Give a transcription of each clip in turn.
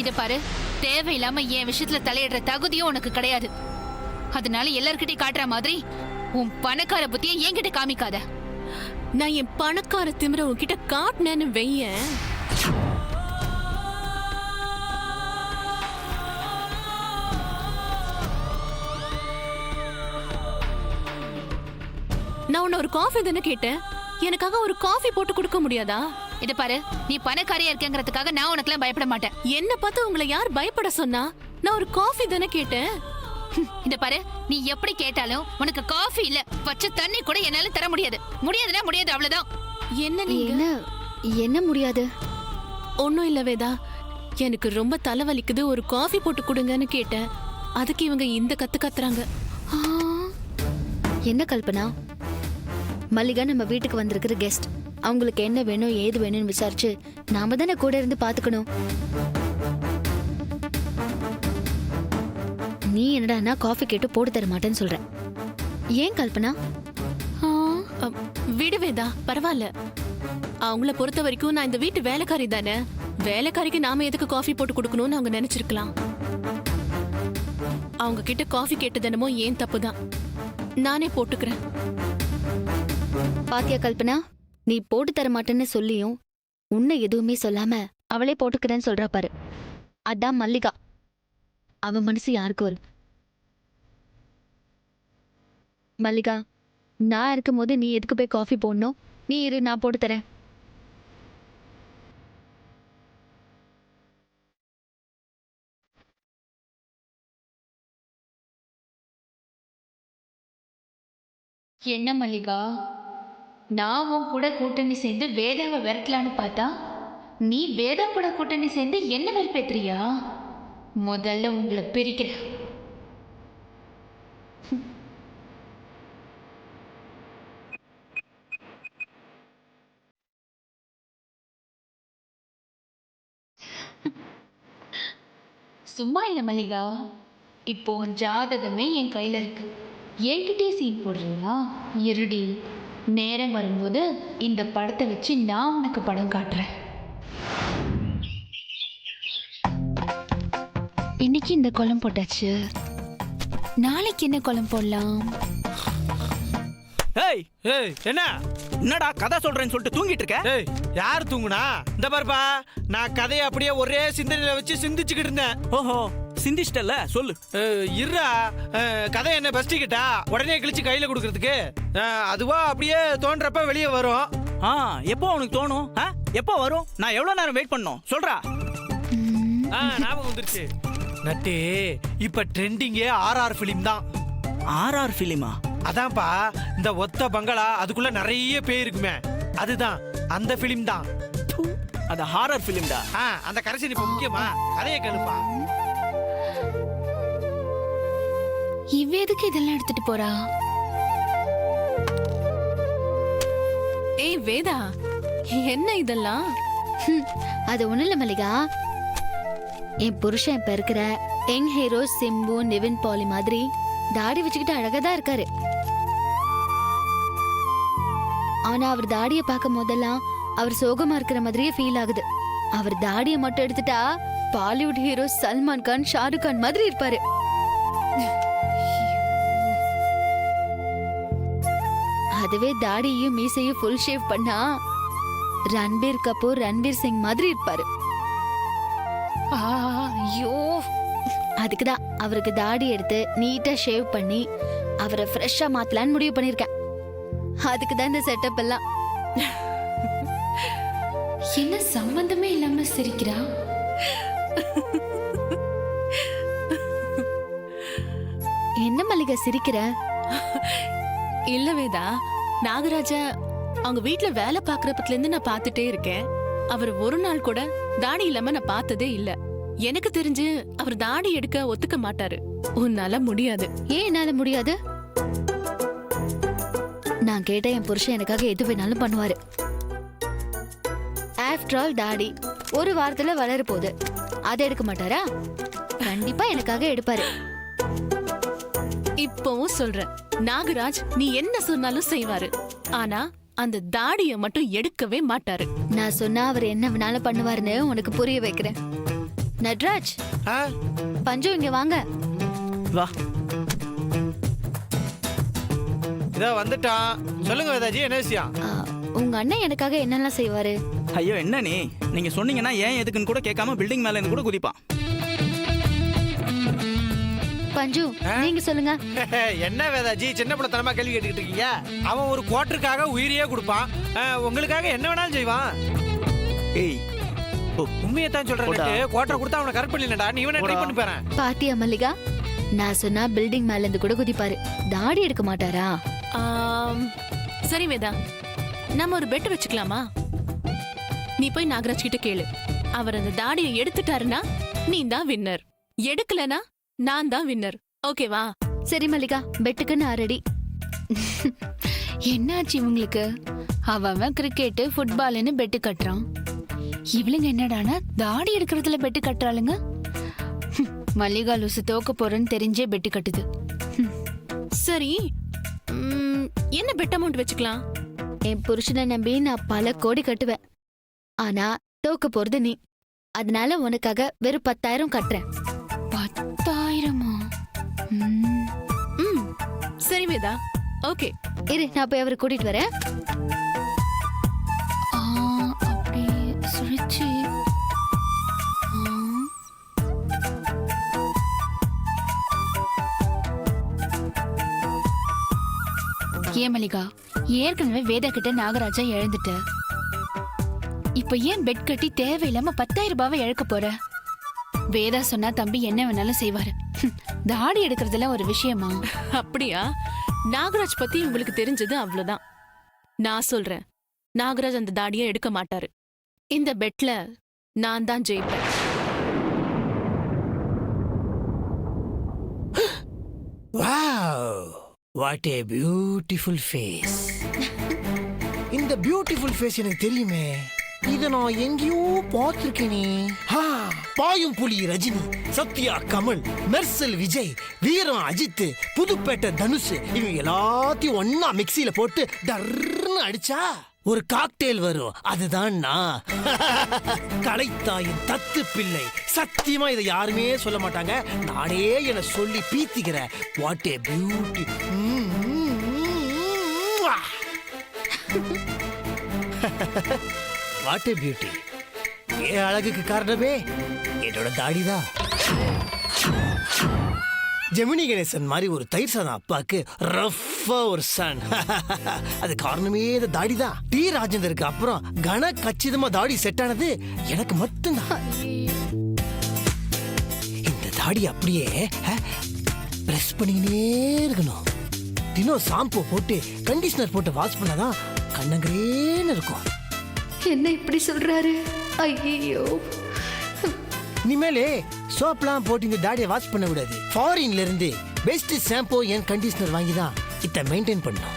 இத பாரு, தேவையில்லாம என் விஷயத்துல தலையிடுற தகுதியும் உனக்கு கிடையாது. அதனால எல்லார்கிட்டயும் காட்டுற மாதிரி உன் பணக்கார புத்தியை என்கிட்ட காமிக்காத. நான் என் பணக்கார திமிர உன்கிட்ட காட்டினேன்னு வெய்ய, நான் உன்ன ஒரு காஃபி தானே கேட்டேன். எனக்காக ஒரு காஃபி போட்டு கொடுக்க முடியாதா? இத பாரு, நீ பணக்காரியா இருக்கேங்கிறதுக்காக நான் உனக்குலாம் பயப்பட மாட்டேன். என்ன பார்த்து உங்களை யார் பயப்பட சொன்னா? நான் ஒரு காஃபி தானே கேட்டேன். இத பாரு, நீ எப்படி கேட்டாலும் உனக்கு காஃபி இல்ல பச்சை தண்ணி கூட என்னால தர முடியாது. முடியாதுன்னா முடியாது, அவ்வளவுதான். என்ன நீங்க என்ன முடியாது? ஒன்னும் இல்ல வேதா, எனக்கு ரொம்ப தலைவலிக்குது, ஒரு காஃபி போட்டு கொடுங்கன்னு கேட்டேன். அதுக்கு இவங்க இந்த கத்து கத்துறாங்க. என்ன கல்பனா? மல்லிகா நம்ம வீட்டுக்கு வந்திருக்கிற கெஸ்ட். அவங்களுக்கு என்ன வேணும் ஏது வேணும்னு விசாரிச்சு நாம தானே கூட இருந்து பாத்துக்கணும். நீ என்னடா காஃபி கேட்டு போட்டு தர மாட்டேன்னு சொல்ற. ஏன் கல்பனா? விடு வேதா, பரவாயில்ல. அவங்கள பொறுத்த வரைக்கும் நான் இந்த வீட்டு வேலைக்காரி தானே. வேலைக்காரிக்கு நாம எதுக்கு காஃபி போட்டு கொடுக்கணும்னு அவங்க நினைச்சிருக்கலாம். அவங்க கிட்ட காஃபி கேட்டதனமோ ஏன் தப்புதான். நானே போட்டுக்கிறேன். பாத்தியா கல்பனா, நீ போட்டு தர மாட்டேன்னு சொல்லியும் உன்னை எதுவுமே சொல்லாம அவளே போட்டுக்கிறேன்னு சொல்றா பாரு. அதான் மல்லிகா. அவ மனசு யாருக்கு வரும்? மல்லிகா, நான் இருக்கும் போது நீ எதுக்கு போய் காஃபி போடணும்? நீ இரு, நான் போட்டு தரேன். என்ன மல்லிகா, நான் உன் கூட கூட்டணி சேர்ந்து வேதாவை விரட்டலான்னு பார்த்தா நீ வேதா கூட கூட்டணி சேர்ந்து என்ன வெறுப்பேத்துறியா? முதல்ல உங்களை பிரிக்கிறேன். சும்மா இல்லை மல்லிகா, இப்போ ஜாதகமே என் கையில் இருக்கு. என்கிட்டே சீன் போடுறீங்களா? இருடி, நேரம் வரும்போது இந்த படத்தை வச்சு நான் உனக்கு படம் காட்டுறேன். இன்னைக்கு இந்த கோலம் போட்டாச்சு, நாளைக்கு என்ன கோலம் போடலாம்? ஏய் ஏய், என்னடா கதை சொல்றேன்னு சொல்லிட்டு தூங்கிட்டு இருக்க? ஏய், யார் தூங்குனா? இந்த பாருப்பா, நான் கதையை அப்படியே ஒரே சிந்தனையில வச்சு சிந்திச்சுக்கிட்டு இருந்தேன். ஓஹோ, சிந்திச்சிட்டல, சொல்லு. இருடா, கதை என்ன பஸ் டிக்கெட்டா உடனே கிழிச்சு கையில கொடுக்கறதுக்கு? அதுவா அப்படியே தோன்றப்ப வெளியே வரும். எப்போ உனக்கு தோணும்? எப்போ வரும்? நான் எவ்வளவு நேரம் வெயிட் பண்ணணும் சொல்றா. ஞாபகம் வந்துருச்சு நட்டு. இப்ப ட்ரெண்டிங்கே ஆர்ஆர் பிலிம் தான். ஆர்ஆர் பிலிமா? அதான்ப்பா, இந்த ஒத்த பங்களா அதுக்குள்ள நிறைய பேர் இருக்குமே, அதுதான் அந்த பிலிம் தான். அது ஹாரர் பிலிம்டா. அந்த கரைசி இப்ப முக்கியமா? கதையை கேளுப்பா. இவ எதுக்கு இதெல்லாம் எடுத்துட்டு போறா? ஏய் வேதா, என்ன இதெல்லாம்? அது ஒண்ணு இல்ல மல்லிகா, என் புருஷன் இப்ப இருக்கிற யங் ஹீரோ சிம்பு, நிவின் பாலி மாதிரி தாடி வச்சுக்கிட்டு அழகாதான் இருக்காரு. ஆனா அவர் தாடியை பார்க்கும் போதெல்லாம் அவர் சோகமா இருக்கிற மாதிரியே ஃபீல் ஆகுது. அவர் தாடியை மட்டும் எடுத்துட்டா பாலிவுட் ஹீரோ சல்மான் கான், ஷாருக் கான் மாதிரி இருப்பாரு. அதுவே தாடியையும் மீசையும் ஃபுல் ஷேவ் பண்ணா ரன்பீர் கபூர், ரன்பீர் சிங் மாதிரி இருப்பாரு. ஐயோ, அதுக்குதான் அவருக்கு தாடி எடுத்து நீட்டா ஷேவ் பண்ணி அவரை ஃப்ரெஷ்ஷா மாத்தலான்னு முடிவு பண்ணிருக்கேன். அதுக்குதான் இந்த செட்டப் எல்லாம். என்ன சம்பந்தமே இல்லாம சிரிக்கிறா? என்ன மல்லிகா சிரிக்கிற? இல்ல வேதா, நாகராஜ அவங்க வீட்டுல வேலை பாக்குறப்பத்துல இருந்து நான் பாத்துட்டே இருக்கேன். அவர் ஒரு நாள் கூட தாடி இல்லாம நான் பார்த்ததே இல்ல. எனக்கு தெரிஞ்சு அவர் தாடி எடுக்க ஒத்துக்க மாட்டாரு. உன்னால முடியாது. ஏன் என்னால முடியாது? நான் கேட்ட என் புருஷன் எனக்காக எது வேணாலும் பண்ணுவாரு. ஆஃப்டர் ஆல் தாடி ஒரு வாரத்துல வளர போகுது, அதை எடுக்க மாட்டாரா? கண்டிப்பா எனக்காக எடுப்பாரு. இப்பவும் சொல்றேன், நாகராஜ் நீ என்ன சொன்னாலும் செய்வாரு. ஆனா அந்த தாடிய மட்டும் எடுக்கவே மாட்டாரு. நான் சொன்னா அவர் என்ன வேணாலும் பண்ணுவாருன்னு உனக்கு புரிய வைக்கிறேன். நட்ராஜ், ஆ? பஞ்சு இங்க வாங்க. வா. இதோ வந்துட்டான். சொல்லுங்க வேதாஜி, என்ன விஷயம்? உங்க அண்ணன் எனக்காக என்னெல்லாம் செய்வாரு? ஐயோ என்ன நீங்க சொன்னீங்கன்னா ஏன் எதுக்குன்னு கூட கேட்காம பில்டிங் மேல இருந்து கூட குதிப்பான். பஞ்சு, நீங்க சொல்லுங்க. என்ன வேதாஜி சின்ன பிள்ளைத்தனமா கேள்வி கேட்டுக்கிட்டு இருக்கீங்க? அவன் ஒரு குவார்டருக்காக உயிரையே கொடுப்பான். உங்களுக்காக என்ன வேணாலும் செய்வான். ஏய் உண்மையத்தான் சொல்றேன். குவார்டர் கொடுத்தா அவனை கரெக்ட் பண்ணிடா. நீ இவனை ட்ரை பண்ணி பாரு. பாத்தியா மல்லிகா, நான் சொன்னா பில்டிங் மேல இருந்து கூட குதிப்பாரு. தாடி எடுக்க மாட்டாரா? சரி வேதா, நம்ம ஒரு பெட் வச்சுக்கலாமா? நீ போய் நாகராஜ் கிட்ட கேளு. அவர் அந்த தாடியை எடுத்துட்டாருன்னா நீ தான் வின்னர், எடுக்கலனா நான் தான் வின்னர். ஓகேவா? சரி மல்லிகா, பெட்டுக்கு நான் ரெடி. என்னாச்சு இவங்களுக்கு? அவன் கிரிக்கெட்டு ஃபுட்பால்னு பெட்டு கட்டுறான். இவளுங்க என்னடானா தாடி எடுக்கிறதுல பெட்டு கட்டுறாளுங்க. மல்லிகா லூசு தோக்க போறேன்னு தெரிஞ்சே பெட்டு கட்டுது. சரி, என்ன பெட் அமௌண்ட் வச்சுக்கலாம்? என் புருஷனை நம்பி நான் பல கோடி கட்டுவேன். ஆனா தோக்க போறது நீ. அதனால உனக்காக வெறும் 10,000 கட்டுறேன். 10,000-ஆ? சரி வேதா, ஓகே. இரு, நான் போய் அவரை கூட்டிட்டு வரேன். அப்படி சுழிச்சு. ஏன் மல்லிகா, ஏற்கனவே வேதா கிட்ட நாகராஜா எழுந்துட்ட. இப்ப ஏன் பெட் கட்டி தேவையில்லாம 10,000 ரூபாவை இழக்க போற? வேதா சொன்னா தம்பி என்ன வேணாலும் செய்வாரு. தாடி எடுக்கிறதுல ஒரு விஷயமா? அப்படியா? நாகராஜ் பத்தி உங்களுக்கு தெரிஞ்சது அவ்வளவுதான். நான் சொல்றேன், நாகராஜ் அந்த தாடியை எடுக்க மாட்டாரு. இந்த பெட்ல நான் தான் ஜெயிப்பேன். Wow, what a beautiful face. இந்த பியூட்டிஃபுல் ஃபேஸ் எனக்கு தெரியுமே. இத நான் எங்கேயோ பார்த்திருக்கேனே. பாயும் புலி ரஜினி, சத்யா கமல், மெர்சல் விஜய், வீரம் அஜித், புதுப்பேட்டை தனுஷ், இவங்க எல்லாத்தையும் ஒன்னா மிக்சியில போட்டு டர்ன்னு அடிச்சா ஒரு காக்டெயில் வரும். அதுதான் நான். கலைத்தாயின் தத்து பிள்ளை. சத்தியமா இதை யாருமே சொல்ல மாட்டாங்க. நானே என சொல்லி பீத்திக்கிறேன். What a beauty. What a beauty. ஏன் அழகுக்கு காரணமே என்னோட தாடிதான். ஜெமினி கணேசன் மாதிரி ஒரு தயிர் சாதம் அப்பாக்கு ரஃபா ஒரு சன். அது காரணமே இந்த தாடி தான். டி ராஜேந்தருக்கு அப்புறம் கன கச்சிதமா தாடி செட் ஆனது எனக்கு மட்டும்தான். இந்த தாடி அப்படியே பிரஸ் பண்ணினே இருக்கணும். தினம் ஷாம்பு போட்டு கண்டிஷனர் போட்டு வாஷ் பண்ணாதான் கண்ணங்கரேன்னு இருக்கும். என்ன இப்படி சொல்றாரு? ஐயோ, இனிமேலே சோப்லாம் போட்டு இந்த தாடியை வாஷ் பண்ண கூடாது. ஃபாரின்ல இருந்து பெஸ்ட் ஷாம்பு அண்ட் கண்டிஷனர் வாங்கி தான் இத மெயின்டைன் பண்ணணும்.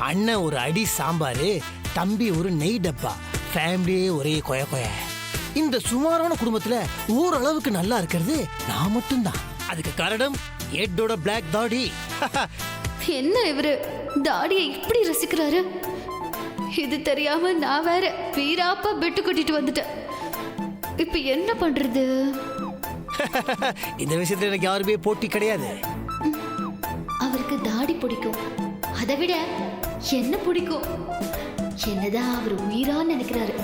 அண்ணன் ஒரு அடி சாம்பாரு, தம்பி ஒரு நெய் டப்பா, ஃபேமிலியே ஒரே கொய கொய. இந்த சுமாரான குடும்பத்துல ஓரளவுக்கு நல்லா இருக்கிறது நான் மட்டும்தான். அதுக்கு காரணம் எட்டோட பிளாக் தாடி. என்ன இவரு தாடியை இப்படி ரசிக்கிறாரு? இது தெரியாம நான் வேற வீராப்பா பெட்டு கட்டிட்டு வந்துட்டேன். இப்ப என்ன பண்றது? இந்த விஷயத்துல எனக்கு யாருமே போட்டி கிடையாது. அவருக்கு தாடி பிடிக்கும், அதை விட என்ன பிடிக்கும். என்னதான் அவர் உயிரா நினைக்கிறாரு.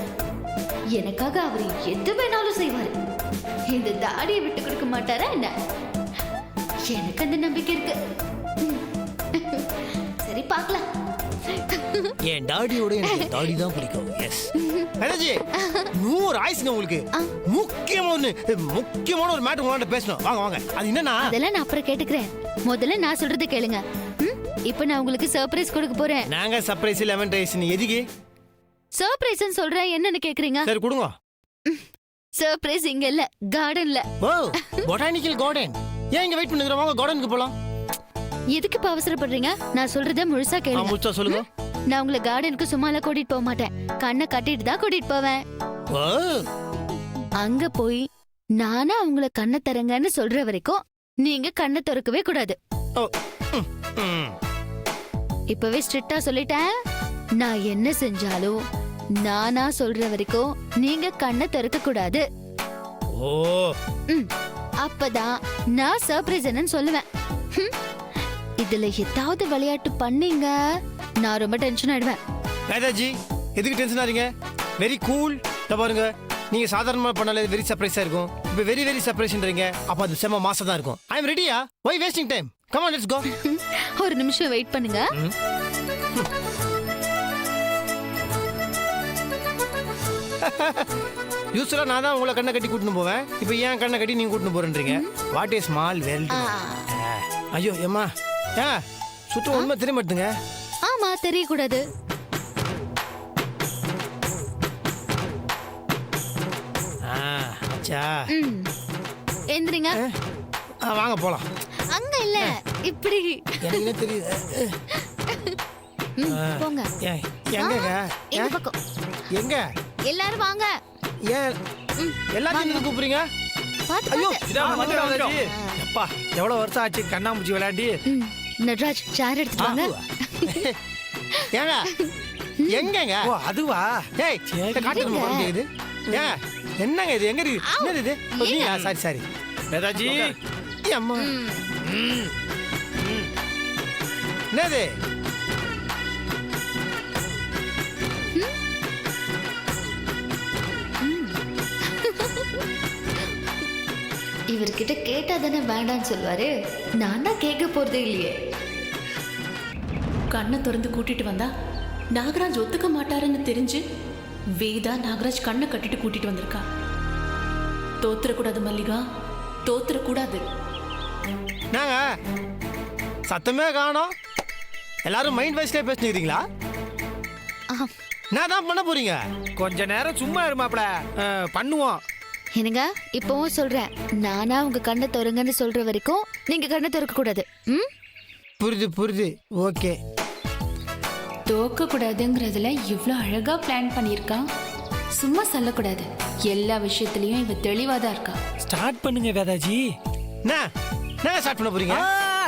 எனக்காக அவர் எது வேணாலும் செய்வாரு. இந்த தாடியை விட்டு கொடுக்க மாட்டாரா என்ன? எனக்கு அந்த நம்பிக்கை இருக்கு. சரி, பார்க்கலாம். என் டாடியோட எனக்கு தாடி தான் பிடிக்கும். எஸ் எனர்ஜி 100 ஆயிசுங்க உங்களுக்கு. முக்கியமான ஒரு மேட்டர் உங்கள்ட்ட பேசணும். வாங்க வாங்க. அது என்னன்னா, அதெல்லாம் நான் அப்புறம் கேட்டுக்கிறேன். முதல்ல நான் சொல்றதை கேளுங்க. இப்போ நான் உங்களுக்கு சர்ப்ரைஸ் கொடுக்க போறேன். நாங்க சர்ப்ரைஸ் லெமன் ரைஸ் எதுக்கு சர்ப்ரைஸ்னு சொல்றேன், என்னன்னு கேக்குறீங்க? சரி கொடுங்க. சர்ப்ரைஸ் இங்க இல்ல, கார்டன்ல. ஓ, பொட்டானிக்கல் கார்டன். ஏன் இங்க வெயிட் பண்ணுங்க? வாங்க கார்டனுக்கு போலாம். எதுக்கு இப்ப அவசரப்படுறீங்க? நான் சொல்றத முழுசா கேளுங்க. முழுசா சொல்லுங்க. நான் உங்களை கார்டனுக்கு சும்மால கூட்டிட்டு போக மாட்டேன். கண்ணை கட்டிட்டு தான் கூட்டிட்டு போவேன். அங்க போய் நானா உங்களை கண்ணை தரங்கன்னு சொல்ற வரைக்கும் நீங்க கண்ணை திறக்கவே கூடாது. இப்பவே ஸ்ட்ரிக்டா சொல்லிட்டேன். நான் என்ன செஞ்சாலும் நானா சொல்ற வரைக்கும் நீங்க கண்ணை திறக்க கூடாது. ஓ அப்பதான் நான் சர்ப்ரைஸ் என்னன்னு சொல்லுவேன். இதுல ஏதாவது விளையாட்டு பண்ணீங்க நான் ரொம்ப டென்ஷன் ஆயிடுவேன். வேதாஜி எதுக்கு டென்ஷன் ஆறீங்க? Very cool. பாருங்க, நீங்க சாதாரணமா பண்ணாலே வெரி சர்ப்ரைஸா இருக்கும். இப்போ வெரி வெரி சர்ப்ரைஸ்ன்றீங்க, அப்ப அது செம மாசா தான் இருக்கும். ஐ அம் ரெடியா? Why wasting time? Come on, let's go. ஒரு நிமிஷம் வெயிட் பண்ணுங்க. யூஸ்வலா நான் தான் உங்களை கண்ணை கட்டி கூட்டின்னு போவேன். இப்போ ஏன் கண்ணை கட்டி நீங்க கூட்டின்னு போறேன்றீங்க? What a small world. ஐயோ ஏம்மா, சுத்தம் உண்மை தெரிய மாட்டுங்க. ஆமா, தெரியக்கூடாது. எந்திரிங்க. வாங்க போலாம். அங்க இல்ல, இப்படி. எனக்கு தெரியுது. போங்க. எங்கங்க? இந்த பக்கம். எங்க? எல்லாரும் வாங்க. ஏன் எல்லாத்தையும் கூப்பிடுறீங்க? ஐயோ, அப்பா எவ்வளவு வருஷம் ஆச்சு கண்ணாமூச்சி விளையாடி. நட்ராஜ் சேர் எடுத்துட்டு வாங்க. ஏங்க எங்கங்க? ஓ அதுவா? ஏய் காட்டுங்க போறது இது. ஏன் என்னங்க இது? எங்க இருக்கு? என்னது இது? நீங்க சாரி சாரி வேதாஜி. அம்மா என்னது? இவர்கிட்ட கேட்டா தானே வேண்டான்னு சொல்லுவாரு. நான் தான் கேட்க போறதே இல்லையே. கண்ணை திறந்து கூட்டிட்டு வந்தா நாகராஜ் ஒத்துக்க மாட்டாருன்னு தெரிஞ்சு வேதா நாகராஜ் கண்ணை கட்டிட்டு கூட்டிட்டு வந்திருக்கா. தோத்துறக்கூடாது மல்லிகா, தோத்துறக்கூடாது. நாங்க சத்தமே காணோம். எல்லாரும் மைண்ட் வைஸ்லயே பேசிக்கிறீங்களா? நான் தான் பண்ண போறீங்க. கொஞ்ச நேரம் சும்மா இருமாப்ல, பண்ணுவோம். என்னங்க இப்பவும் சொல்றேன், நானா உங்க கண்ணை திறங்கன்னு சொல்ற வரைக்கும் நீங்க கண்ணை திறக்க கூடாது. புரியுது புரியுது, ஓகே. தோக்க கூடாதுங்கிறதுல இவ்வளோ அழகா பிளான் பண்ணியிருக்கான். சும்மா சொல்லக்கூடாது. எல்லா விஷயத்துலயும் இவ தெளிவா தான் இருக்கா. ஸ்டார்ட் பண்ணுங்க வேதாஜி. நான் ஸ்டார்ட் பண்ண போறீங்க?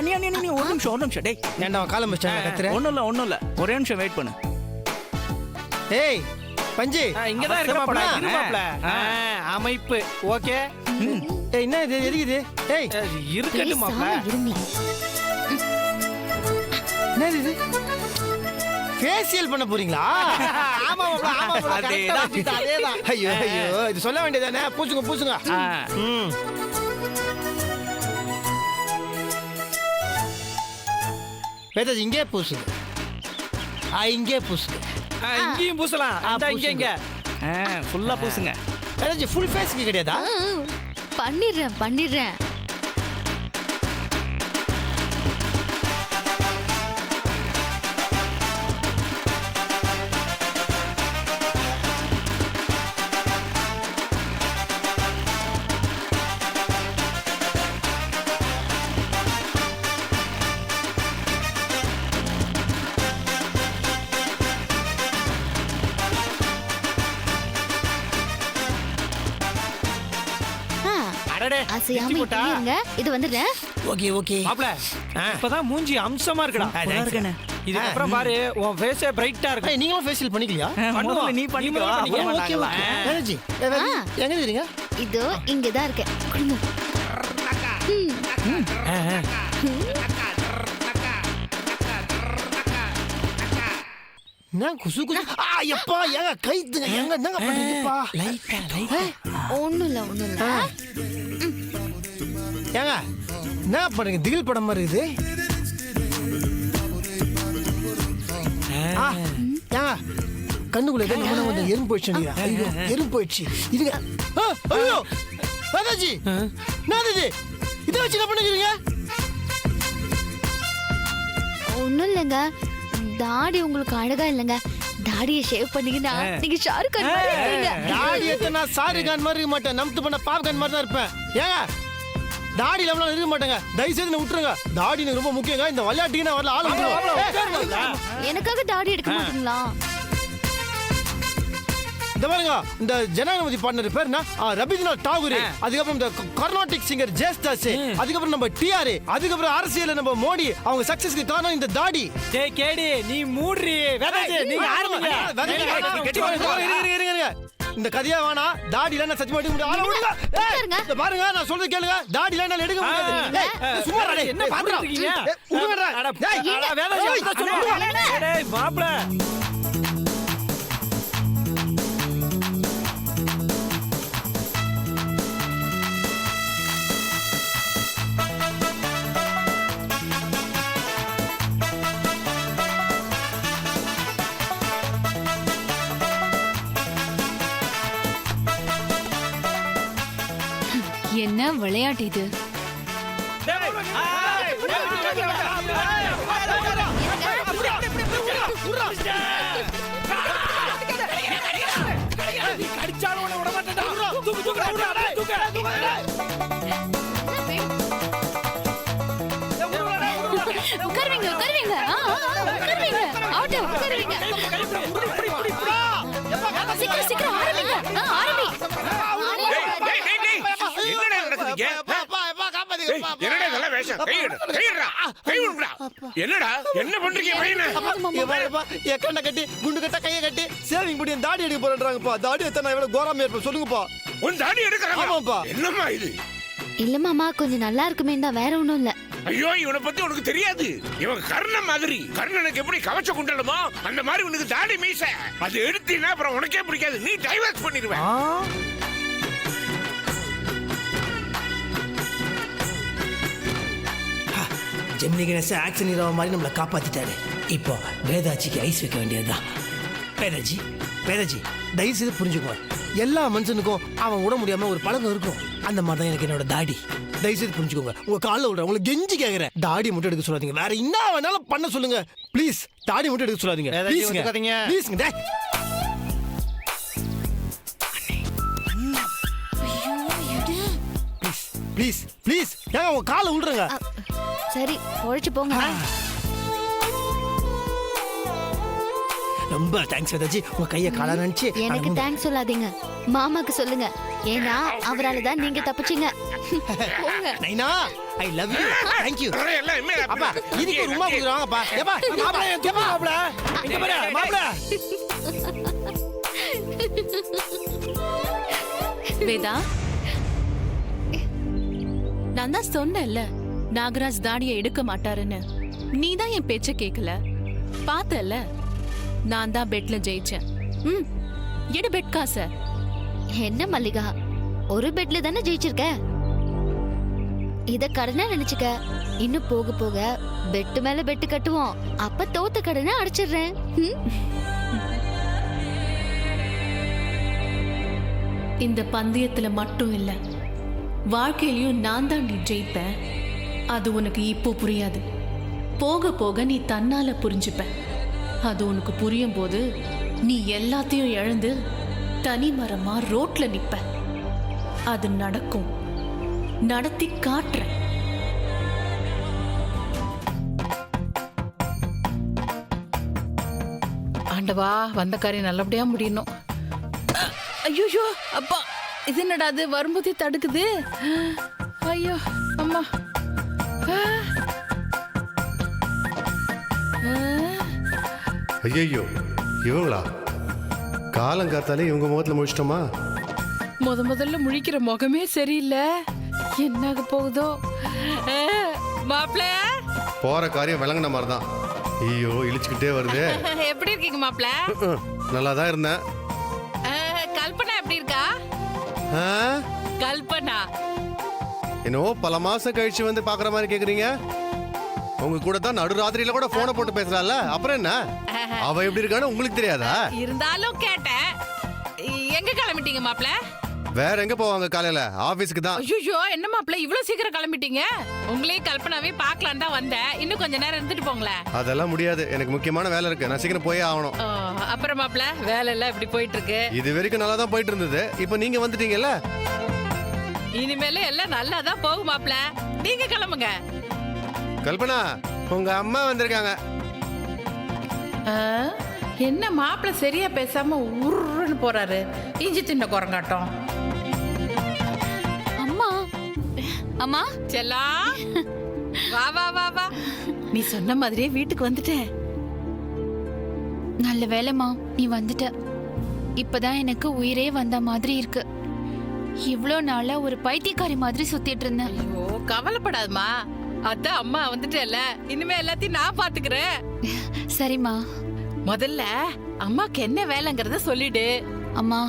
நீ ஒரு நிமிஷம் டேய். ஏன்டா காலம் வச்சாங்க கத்துற? ஒண்ணும் இல்ல ஒரே நிமிஷம் வெயிட் பண்ணு. ஏய் பஞ்சி, இங்க தான் இருக்கப்படா. அமைப்பு ஓகே. ஏய் என்ன இது? எதுக்கு இது? ஏய் இருக்கட்டும் மாப்ள. என்ன இது? ஃபேஷியல் பண்ண போறீங்களா? ஆமா மாப்ள, ஆமா மாப்ள. அதேதான். ஐயோ ஐயோ, இது சொல்ல வேண்டியதானே? பூசுங்க. வேதாஜி இங்கே பூசுங்க. இங்கே பூசுங்க. இங்கேயும் பூசலாம். இங்க ஃபுல்லா பூசுங்க. வேதாஜி ஃபுல் ஃபேஸ்க்கு கிடையாதா? பண்ணிடுறேன். அசையாம இருங்க, இது வந்துடுறேன். ஓகே மாப்ள, இப்பதான் மூஞ்சி அம்சமா இருக்குடா. இது அப்புறம் பாரு, உன் ஃபேஸ் பிரைட்டா இருக்கு. நீங்களும் ஃபேஷியல் பண்ணிக்கலையா? பண்ணுவோம். நீ பண்ணிக்கோ. வேதாஜி எங்க இருக்கீங்க? இதோ இங்க தான் இருக்கேன். நான் குசு எப்பா ஏங்க கைத்துங்க எங்க என்னங்க பண்றீங்கப்பா? லைட்டா ஒண்ணும் இல்ல ஏங்க என்ன பண்ணுங்க? திகில் படம் மாதிரி இருக்குது. ஏங்க கண்ணுக்குள்ள ஏதோ நம்ம கொஞ்சம் எறும்பு போயிடுச்சு. ஐயோ எறும்பு போயிடுச்சு. இதுங்க ஐயோ வேதாஜி என்னது இது? இதை வச்சு என்ன பண்ணுறீங்க? ஒண்ணும் இல்லைங்க, தாடி உங்களுக்கு அழகா இல்லைங்க. தாடியை ஷேவ் பண்ணீங்கன்னா நீங்க ஷாருக் கான் மாதிரி இருப்பீங்க. தாடி எடுத்து நான் ஷாருக் கான் மாதிரி இருக்க மாட்டேன். நம்து பண்ண பாப்கார்ன் மாதிரி தான் இருப்பேன். ஏங்க தாடி இல்லாமலாம் இருக்க மாட்டேங்க. தயவு செய்து விட்டுருங்க. தாடி எனக்கு ரொம்ப முக்கியங்க. இந்த விளையாட்டுக்கு நான் வரல. ஆள் எனக்காக தாடி எடுக்க மாட்டீங்களா? இந்த பாருங்க இந்த ஜனாதிபதி பாடின பேர் என்ன ரவீந்திரநாத் டாகூர், அதுக்கப்புறம் இந்த கர்நாடிக் சிங்கர் ஜேஸ்தாஸ், அதுக்கப்புறம் நம்ம டிஆர், அதுக்கப்புறம் அரசியல நம்ம மோடி. அவங்க சக்சஸ்க்கு காரணம் இந்த தாடி. டேய் கேடி நீ மூடுறி வேதாஜி நீங்க ஆரம்பிங்க. இந்த கதையா வேணா, தாடில நான் சத்தியமா எடுக்க முடியாது. பாருங்க நான் சொல்றது கேளுங்க, தாடில என்னால எடுக்க முடியாது. சும்மா என்ன பாத்துட்டு இருக்கீங்க? வேதாஜி சொல்லுங்க. டேய் மாப்ள என்ன விளையாட்டு இது? உட்காருவீங்க உட்காருவீங்க உட்காருவீங்க ஆட்டோ உட்காருவீங்க. சீக்கிரம் சீக்கிரம் ஆரம்பிங்க. ஆரம்பி. என்னடா என்ன பண்றீங்க? கண்ணை கட்டி குண்டு கட்ட கையை கட்டி சேவிங் பண்ணி தாடி எடுக்க போறாங்கப்பா. தாடி எடுத்தா நான் எவ்வளவு கோராம இருப்பேன் சொல்லுங்கப்பா. உன் தாடி எடுக்கறாங்க? ஆமாப்பா. என்னம்மா இது? இல்ல மாமா, கொஞ்சம் நல்லா இருக்குமே தான், வேற ஒண்ணும் இல்ல. ஐயோ இவனை பத்தி உனக்கு தெரியாது. இவன் கர்ணன் மாதிரி. கர்ணனுக்கு எப்படி கவச்ச குண்டலமோ அந்த மாதிரி உனக்கு தாடி மீச. அது எடுத்தீனா அப்புறம் உனக்கே பிடிக்காது. நீ டைவர்ஸ் பண்ணிடுவே. ஜெமினி கணேச ஆக்ஷன் ஹீரோ மாதிரி நம்மளை காப்பாத்திட்டாரு. இப்போ வேதாஜிக்கு ஐஸ் வைக்க வேண்டியதுதான். வேதாஜி வேதாஜி தயவு செய்து புரிஞ்சுக்கோ, எல்லா மனுஷனுக்கும் அவன் விட முடியாம ஒரு பழக்கம் இருக்கும். அந்த மாதிரி தான் எனக்கு என்னோட தாடி. தயவு செய்து புரிஞ்சுக்கோங்க. உங்க காலில் விடுறேன், உங்களுக்கு கெஞ்சி கேட்கறேன், தாடி மட்டும் எடுக்க சொல்லாதீங்க. வேற என்ன வேணாலும் பண்ண சொல்லுங்க, ப்ளீஸ் தாடி மட்டும் எடுக்க சொல்லாதீங்க. ப்ளீஸ்ங்க. ப்ளீஸ் ப்ளீஸ் ஏங்க உங்க காலை விடுறேங்க. சரி பொழைச்சு போங்க. ரொம்ப தேங்க்ஸ் வேதாஜி. உங்க கையை கால நினைச்சு. எனக்கு தேங்க்ஸ் சொல்லாதீங்க, மாமாக்கு சொல்லுங்க. ஏன்னா அவரால தான் நீங்க தப்பிச்சீங்க. நைனா I love you. Thank you. எல்லாம் இம்மே அப்பா இதுக்கு ஒரு உமா குடுறாங்கப்பா. ஏப்பா மாப்ள ஏப்பா மாப்ள இங்க பாரு மாப்ள. வேதா, நான் தான் சொன்னேன்ல நாகராஜ் தாடியை எடுக்க மாட்டாருன்னு. நீ தான் என் பேச்ச கேட்கல. பார்த்தல, நான் தான் பெட்ல ஜெயிச்சேன். எடு பெட் காச. என்ன மல்லிகா, ஒரு பெட்ல தானே ஜெயிச்சிருக்க. இத கடனா நினைச்சுக்க. இன்னும் போக போக பெட்டு மேல பெட்டு கட்டுவோம். அப்ப தோத்த கடனை அடைச்சிடுறேன். இந்த பந்தயத்துல மட்டும் இல்ல, வாழ்க்கையிலயும் நான் தான் நீ ஜெயிப்பேன். அது உனக்கு இப்போ புரியாது. போக போக நீ தன்னால புரிஞ்சுப்ப. அது உனக்கு புரியும் போது நீ எல்லாத்தையும் இழந்து தனி மரமா ரோட்ல நிப்ப. அது நடக்கும். நடத்தி காட்டுறேன். ஆண்டவா, வந்த காரியம் நல்லபடியா முடியணும். ஐயோ அப்பா, இது என்னடா அது வரும்போதே தடுக்குது. ஐயோ அம்மா. ஐயோ இவங்களா? காலங்காத்தாலே இவங்க முகத்துல முடிச்சிட்டோமா? முதல்ல முழிக்கிற முகமே சரியில்லை. என்னாக போகுதோ மாப்பிள்ள. போற காரியம் விளங்கின மாதிரி தான். ஐயோ இழிச்சுக்கிட்டே வருது. எப்படி இருக்கீங்க மாப்பிள்ள? நல்லா தான் இருந்தேன். கல்பனா எப்படி இருக்கா? கல்பனா என்னவோ பல மாசம் கழிச்சு வந்து பாக்குற மாதிரி கேக்குறீங்க. உங்க கூட தான் நடுராத்திரியில கூட போனை போட்டு பேசுறாள். அப்புறம் என்ன, அவ எப்படி இருக்கான்னு உங்களுக்கு தெரியாதா? இருந்தாலும் கேட்டேன். எங்க கிளம்பிட்டீங்க மாப்பிள்ள? வேற எங்க போவாங்க, காலையில ஆபீஸ்க்கு தான். ஐயோ என்ன மாப்பிள்ள இவ்வளவு சீக்கிரம் கிளம்பிட்டீங்க? உங்களே கல்பனாவே பார்க்கலாம் தான் வந்தேன். இன்னும் கொஞ்ச நேரம் இருந்துட்டு போங்களேன். அதெல்லாம் முடியாது, எனக்கு முக்கியமான வேலை இருக்கு. நான் சீக்கிரம் போயே ஆகணும். அப்புறம் மாப்பிள்ள வேலை எல்லாம் எப்படி போயிட்டு இருக்கு? இது வரைக்கும் நல்லா தான் போயிட்டு இருந்தது. இப்போ நீங்க வந்துட்டீங்கல்ல, இனிமேல எல்லாம் நல்லா தான் போகும் மாப்பிள்ள. நீங்க கிளம்புங்க. கல்பனா, உங்க அம்மா வந்திருக்காங்க. என்ன மாப்பிள்ள சரியா பேசாம உருன்னு போறாரு. இஞ்சி தின்ன குரங்காட்டம். அம்மா அம்மா செல்லா வா வா வா வா. நீ சொன்ன மாதிரியே வீட்டுக்கு வந்துட்டேன். நல்ல வேலைம்மா நீ வந்துட்ட. இப்பதான் எனக்கு உயிரே வந்த மாதிரி இருக்கு. இவ்ளோ நாளா ஒரு பைத்தியக்காரி மாதிரி சுத்திட்டு இருந்தேன். ஐயோ கவலைப்படாதம்மா, அதான் அம்மா வந்துட்டேல, இனிமே எல்லாத்தையும் நான் பாத்துக்கிறேன். சரிம்மா. முதல்ல அம்மாக்கு என்ன வேலைங்கிறத சொல்லிடு. அம்மா,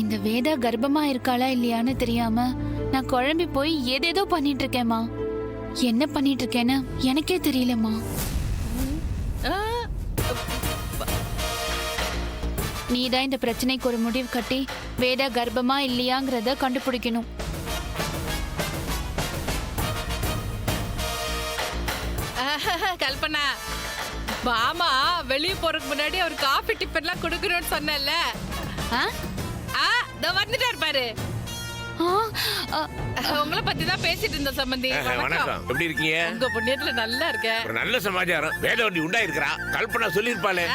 இந்த வேதா கர்ப்பமா இருக்காளா இல்லையான்னு தெரியாம நான் குழம்பி போய் ஏதேதோ பண்ணிட்டு இருக்கேம்மா. என்ன பண்ணிட்டு இருக்கேன்னு எனக்கே தெரியலம்மா. ஆ, நீதான் இந்த பிரச்சனைக்கு ஒரு முடிவு கட்டி வேதா கர்ப்பமா இல்லையாங்கிறத கண்டுபிடிக்கணும். கல்பனா மாமா வெளியே போறதுக்கு முன்னாடி ஒரு காஃபி டிஃபன்லாம் கொடுக்கணும்னு சொன்னேன்ல. ஆ? இதோ வந்துட்டாரு பாரு. ஆ, ஆ, உங்களை பத்தி தான் பேசிட்டு இருந்த சம்பந்தி. வணக்கம், எப்படி இருக்கீங்க? உங்க புண்ணியத்துல நல்லா இருக்கேன். ஒரு நல்ல சமாச்சாரம். வேதவல்லி உண்டாயிருக்கிறா. கல்பனா சொல்லியிருப்பாளே.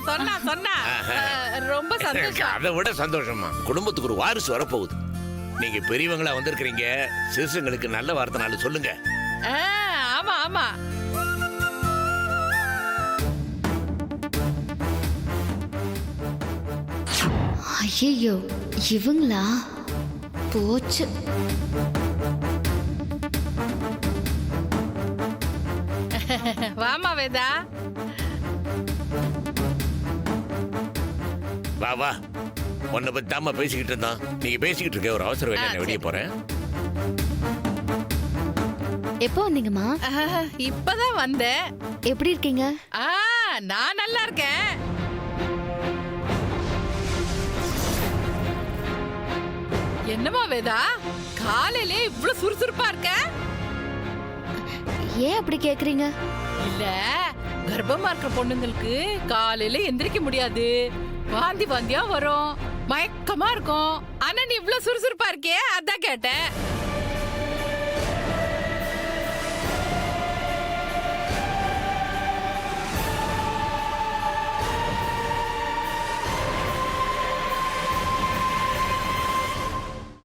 சொன்னா சொன்னா ரொம்ப சந்தோஷம். அதை விட சந்தோஷமா, குடும்பத்துக்கு ஒரு வாரிசு வரப்போகுது. நீங்க பெரியவங்களா வந்திருக்கிறீங்க, சிறுசுங்களுக்கு நல்ல வார்த்தை நாலு சொல்லுங்க. ஆமா ஆமா. ஐயோ இவங்களா போச்சு. வாமா வேதா. வா வா, உன்னை பத்தி தாமா பேசிக்கிட்டு இருந்தான். நீங்க பேசிக்கிட்டு இருக்க, ஒரு அவசர வேலை, நான் வெளியே போறேன். எப்போ வந்தீங்கம்மா? இப்பதான் வந்தேன். எப்படி இருக்கீங்க? நான் நல்லா இருக்கேன். என்னமா வேதா, காலையிலே இவ்வளவு சுறுசுறுப்பா இருக்க? ஏன் அப்படி கேக்குறீங்க? இல்ல, கர்ப்பமா இருக்கிற பொண்ணுங்களுக்கு காலையில எந்திரிக்க முடியாது, வாந்தியா வரும், மயக்கமா இருக்கும். ஆனா நீ இவ்வளவு சுறுசுறுப்பா இருக்கே, அதான் கேட்டேன்.